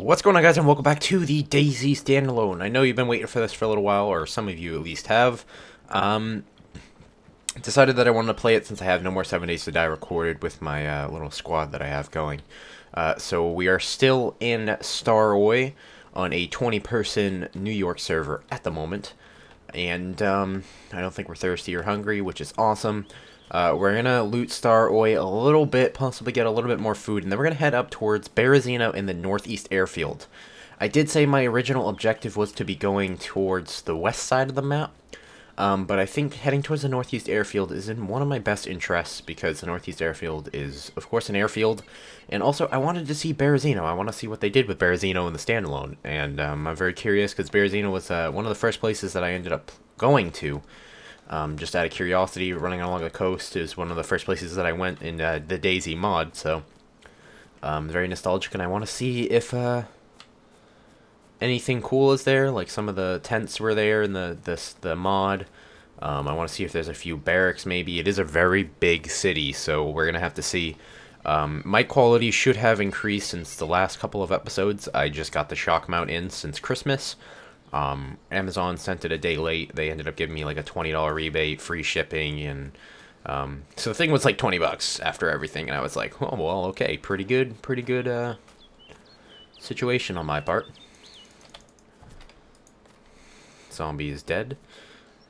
What's going on, guys, and welcome back to the DayZ Standalone. I know you've been waiting for this for a little while, or some of you at least have. Decided that I wanted to play it since I have No More 7 Days to Die recorded with my little squad that I have going. So we are still in Staroi on a 20-person New York server at the moment. And I don't think we're thirsty or hungry, which is awesome. We're going to loot Staroi a little bit, possibly get a little bit more food, and then we're going to head up towards Berezino in the northeast airfield. I did say my original objective was to be going towards the west side of the map, but I think heading towards the northeast airfield is in one of my best interests, because the northeast airfield is, of course, an airfield, and also I wanted to see Berezino. I want to see what they did with Berezino in the standalone, and I'm very curious, because Berezino was one of the first places that I ended up going to. Just out of curiosity, running along the coast is one of the first places that I went in the DayZ mod, so very nostalgic, and I want to see if anything cool is there, like some of the tents were there in the mod. I want to see if there's a few barracks maybe. It is a very big city, so we're going to have to see. Mic quality should have increased since the last couple of episodes. I just got the shock mount in since Christmas. Amazon sent it a day late. They ended up giving me like a $20 rebate, free shipping, and so the thing was like 20 bucks after everything, and I was like, oh well, okay, pretty good situation on my part. Zombie is dead.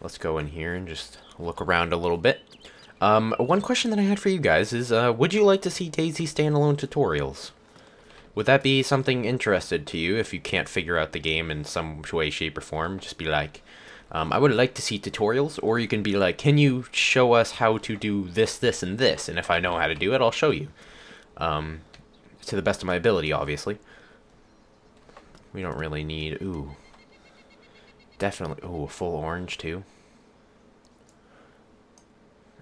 Let's go in here and just look around a little bit. One question that I had for you guys is, would you like to see DayZ standalone tutorials? Would that be something interested to you if you can't figure out the game in some way, shape, or form? Just be like, I would like to see tutorials, or you can be like, can you show us how to do this, this, and this? And if I know how to do it, I'll show you. To the best of my ability, obviously. We don't really need, ooh. Definitely, ooh, a full orange too.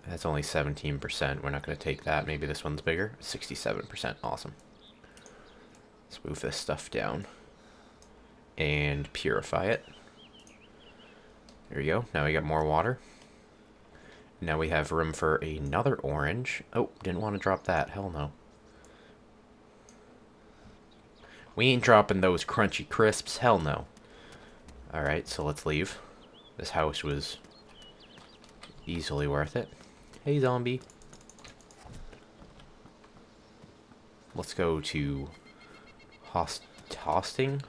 That's only 17%. We're not going to take that. Maybe this one's bigger. 67%. Awesome. Let's move this stuff down and purify it. There we go. Now we got more water. Now we have room for another orange. Oh, didn't want to drop that. Hell no. We ain't dropping those crunchy crisps. Hell no. Alright, so let's leave. This house was easily worth it. Hey, zombie. Let's go to hosting?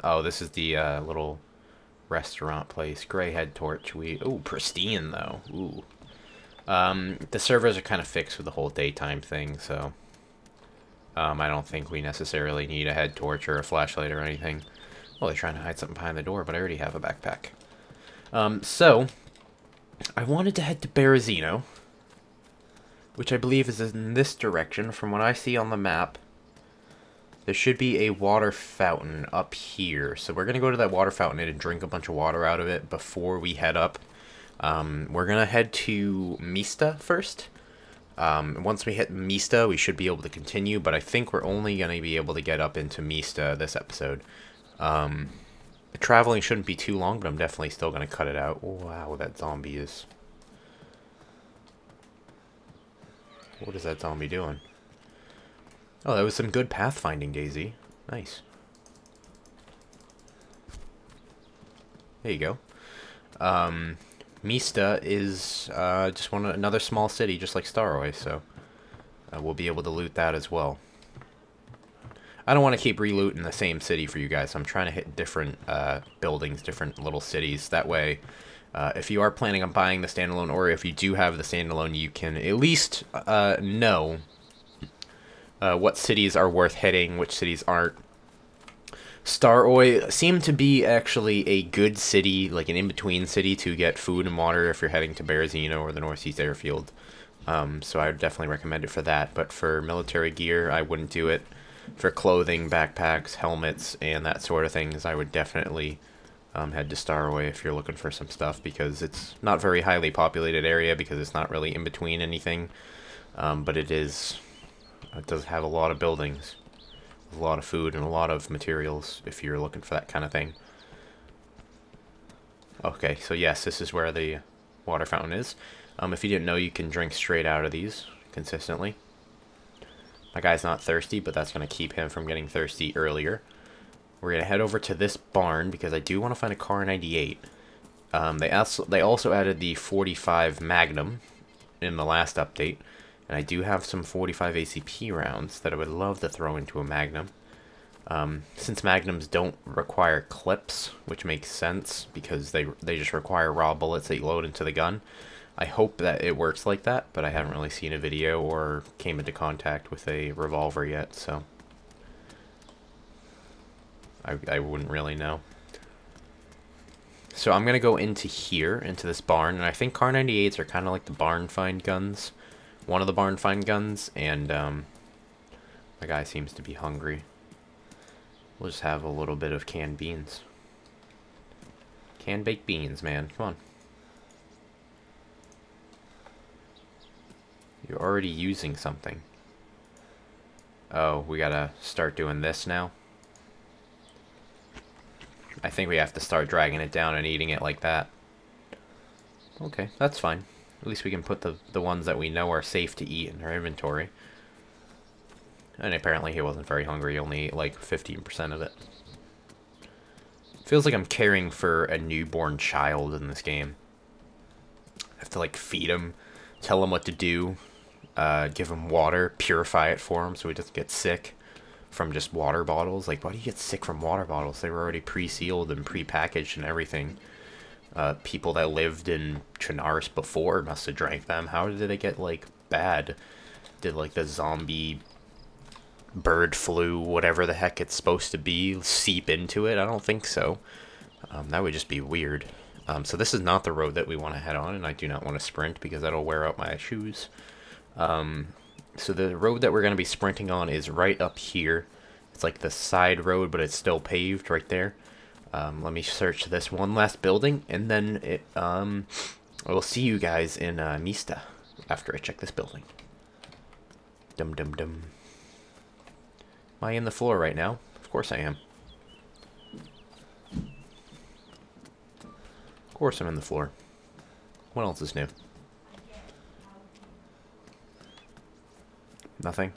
Oh, this is the little restaurant place. Greyhead torch. Ooh, pristine though. Ooh. The servers are kind of fixed with the whole daytime thing, so I don't think we necessarily need a head torch or a flashlight or anything. Well, they're trying to hide something behind the door, but I already have a backpack. So I wanted to head to Berezino, which I believe is in this direction. From what I see on the map, there should be a water fountain up here. So we're going to go to that water fountain and drink a bunch of water out of it before we head up. We're going to head to Mista first. Once we hit Mista, we should be able to continue, but I think we're only going to be able to get up into Mista this episode. Traveling shouldn't be too long, but I'm definitely still going to cut it out. Oh, wow, that zombie is... What is that zombie doing? Oh, that was some good pathfinding, DayZ. Nice. There you go. Mista is just another small city, just like Staroi, so we'll be able to loot that as well. I don't want to keep relooting the same city for you guys. I'm trying to hit different buildings, different little cities. That way, if you are planning on buying the standalone, or if you do have the standalone, you can at least know what cities are worth hitting, which cities aren't. Staroi seemed to be actually a good city, like an in-between city to get food and water if you're heading to Berezino or the northeast airfield. So I would definitely recommend it for that, but for military gear, I wouldn't do it. For clothing, backpacks, helmets, and that sort of things, I would definitely head to Staroi if you're looking for some stuff, because it's not very highly populated area, because it's not really in between anything, but it does have a lot of buildings, a lot of food, and a lot of materials if you're looking for that kind of thing. Okay, so yes, this is where the water fountain is. If you didn't know, you can drink straight out of these consistently. My guy's not thirsty, but that's going to keep him from getting thirsty earlier. We're going to head over to this barn because I do want to find a Car 98. They also added the 45 Magnum in the last update. And I do have some 45 ACP rounds that I would love to throw into a Magnum. Since Magnums don't require clips, which makes sense because they just require raw bullets that you load into the gun. I hope that it works like that, but I haven't really seen a video or came into contact with a revolver yet, so I wouldn't really know. So I'm going to go into here, into this barn, and I think Car 98s are kind of like the barn find guns. One of the barn find guns, and my guy seems to be hungry. We'll just have a little bit of canned beans. Canned baked beans, man. Come on. You're already using something. Oh, we gotta start doing this now. I think we have to start dragging it down and eating it like that. Okay, that's fine. At least we can put the ones that we know are safe to eat in our inventory. And apparently he wasn't very hungry, only ate like 15% of it. Feels like I'm caring for a newborn child in this game. I have to like feed him, tell him what to do, give him water, purify it for him so he doesn't get sick from just water bottles. Like, why do you get sick from water bottles? They were already pre-sealed and pre-packaged and everything. People that lived in Chinaris before must have drank them. How did they get, like, bad? Did, like, the zombie bird flu, whatever the heck it's supposed to be, seep into it? I don't think so. That would just be weird. So this is not the road that we want to head on, and I do not want to sprint because that'll wear out my shoes. So the road that we're going to be sprinting on is right up here. It's like the side road, but it's still paved right there. Let me search this one last building, and then I will see you guys in Mista after I check this building. Dum dum dum. Am I in the floor right now? Of course I am. Of course I'm in the floor. What else is new? Nothing?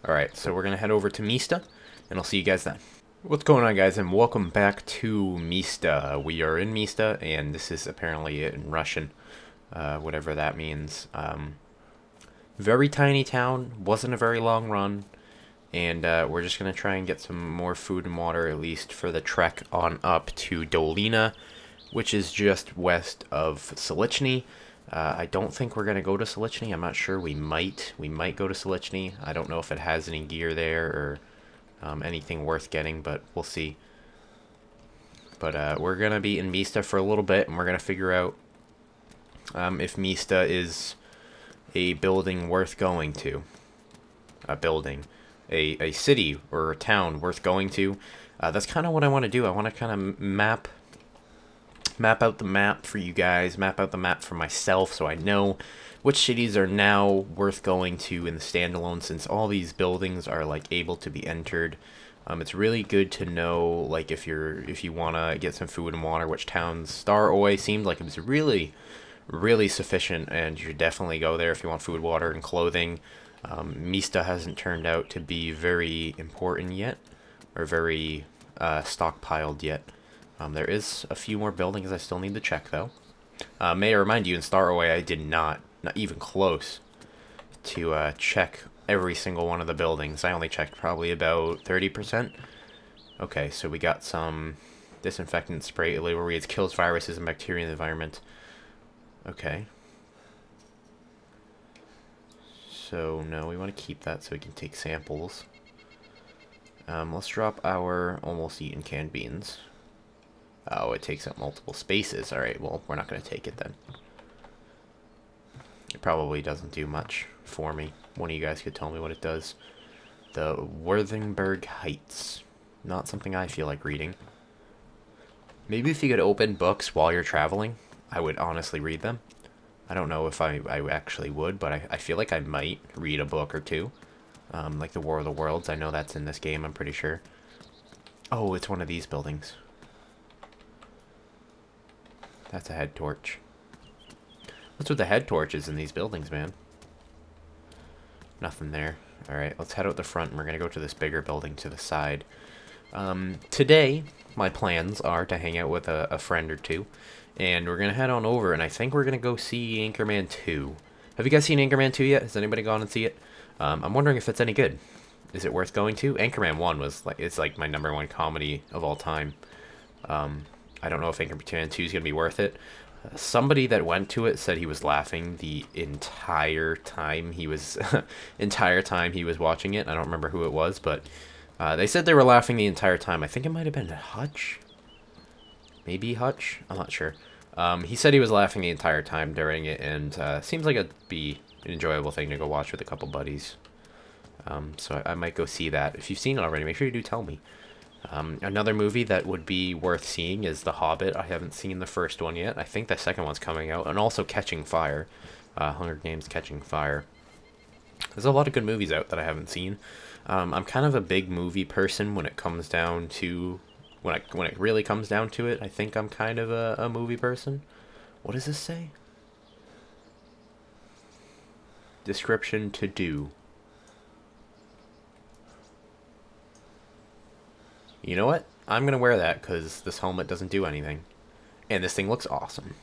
Alright, so we're going to head over to Mista, and I'll see you guys then. What's going on, guys, and welcome back to Mista. We are in Mista, and this is apparently it in Russian, whatever that means. Very tiny town, wasn't a very long run, and we're just going to try and get some more food and water, at least for the trek on up to Dolina, which is just west of Solichny. I don't think we're going to go to Solichny. I'm not sure. We might go to Solichny. I don't know if it has any gear there or anything worth getting, but we'll see. But we're going to be in Mista for a little bit, and we're going to figure out if Mista is a building worth going to. A city or a town worth going to. That's kind of what I want to do. I want to kind of map out the map for you guys, map out the map for myself so I know which cities are now worth going to in the standalone, since all these buildings are like able to be entered. It's really good to know, like, if you want to get some food and water, which towns. Star Oi seemed like it was really sufficient, and you should definitely go there if you want food, water, and clothing. Mista hasn't turned out to be very important yet, or very stockpiled yet. There is a few more buildings I still need to check, though. May I remind you, in Star Away, I did not even close, to check every single one of the buildings. I only checked probably about 30%. Okay, so we got some disinfectant spray. It reads kills viruses and bacteria in the environment. Okay. So, no, we want to keep that so we can take samples. Let's drop our almost eaten canned beans. Oh, it takes up multiple spaces. Alright, well, we're not going to take it then. It probably doesn't do much for me. One of you guys could tell me what it does. The Worthenberg Heights. Not something I feel like reading. Maybe if you could open books while you're traveling, I would honestly read them. I don't know if I actually would, but I feel like I might read a book or two. Like the War of the Worlds. I know that's in this game, I'm pretty sure. Oh, it's one of these buildings. That's a head torch. What's with the head torches in these buildings, man? Nothing there. Alright, let's head out the front, and we're going to go to this bigger building to the side. Today, my plans are to hang out with a friend or two, and we're going to head on over, and I think we're going to go see Anchorman 2. Have you guys seen Anchorman 2 yet? Has anybody gone and see it? I'm wondering if it's any good. Is it worth going to? Anchorman 1 was it's like my #1 comedy of all time. I don't know if Anchorman 2 is going to be worth it. Somebody that went to it said he was laughing the entire time he was watching it. I don't remember who it was, but they said they were laughing the entire time. I think it might have been Hutch. Maybe Hutch? I'm not sure. He said he was laughing the entire time during it, and seems like it'd be an enjoyable thing to go watch with a couple buddies. So I might go see that. If you've seen it already, make sure you do tell me. Another movie that would be worth seeing is The Hobbit. I haven't seen the first one yet. I think the second one's coming out. And also Catching Fire. Hunger Games Catching Fire. There's a lot of good movies out that I haven't seen. I'm kind of a big movie person when it comes down to... When it really comes down to it, I think I'm kind of a movie person. What does this say? Description to do. You know what? I'm going to wear that because this helmet doesn't do anything. And this thing looks awesome.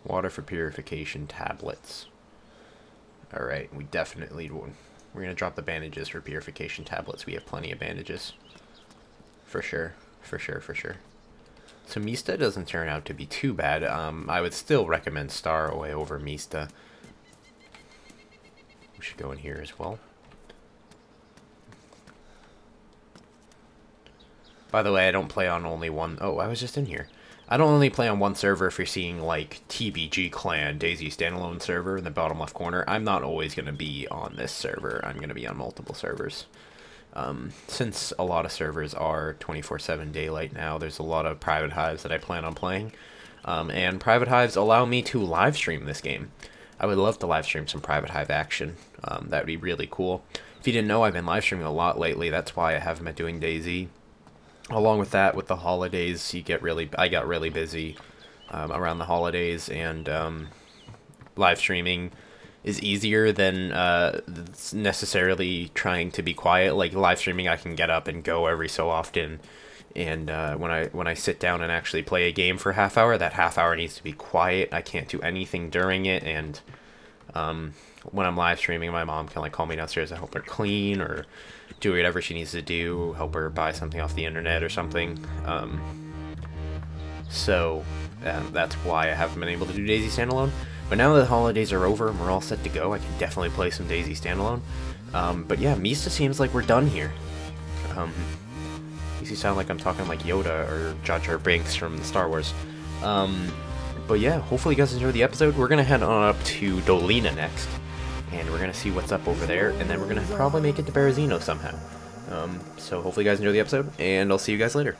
Water for purification tablets. Alright, we definitely... We're going to drop the bandages for purification tablets. We have plenty of bandages. For sure. For sure, for sure. So Mista doesn't turn out to be too bad. I would still recommend Staraway over Mista. We should go in here as well. By the way, I don't play on only one... Oh, I was just in here. I don't only play on one server. If you're seeing, like, TBG Clan, DayZ Standalone server in the bottom left corner, I'm not always going to be on this server. I'm going to be on multiple servers. Since a lot of servers are 24/7 daylight now, there's a lot of private hives that I plan on playing. And private hives allow me to live stream this game. I would love to live stream some private hive action. That would be really cool. If you didn't know, I've been live streaming a lot lately. That's why I haven't been doing DayZ. Along with that, with the holidays, I got really busy around the holidays, and live streaming is easier than necessarily trying to be quiet. Like live streaming, I can get up and go every so often, and when I sit down and actually play a game for a half hour, that half hour needs to be quiet. I can't do anything during it, and when I'm live streaming, my mom can like call me downstairs to help her clean or do whatever she needs to do, help her buy something off the internet or something. So that's why I haven't been able to do DayZ Standalone. But now that the holidays are over and we're all set to go, I can definitely play some DayZ Standalone. But yeah, Mista seems like we're done here. Makes you sound like I'm talking like Yoda or Jar Jar Binks from Star Wars. But yeah, hopefully you guys enjoyed the episode. We're gonna head on up to Dolina next, and we're gonna see what's up over there, and then we're gonna probably make it to Berezino somehow. So hopefully you guys enjoy the episode, and I'll see you guys later.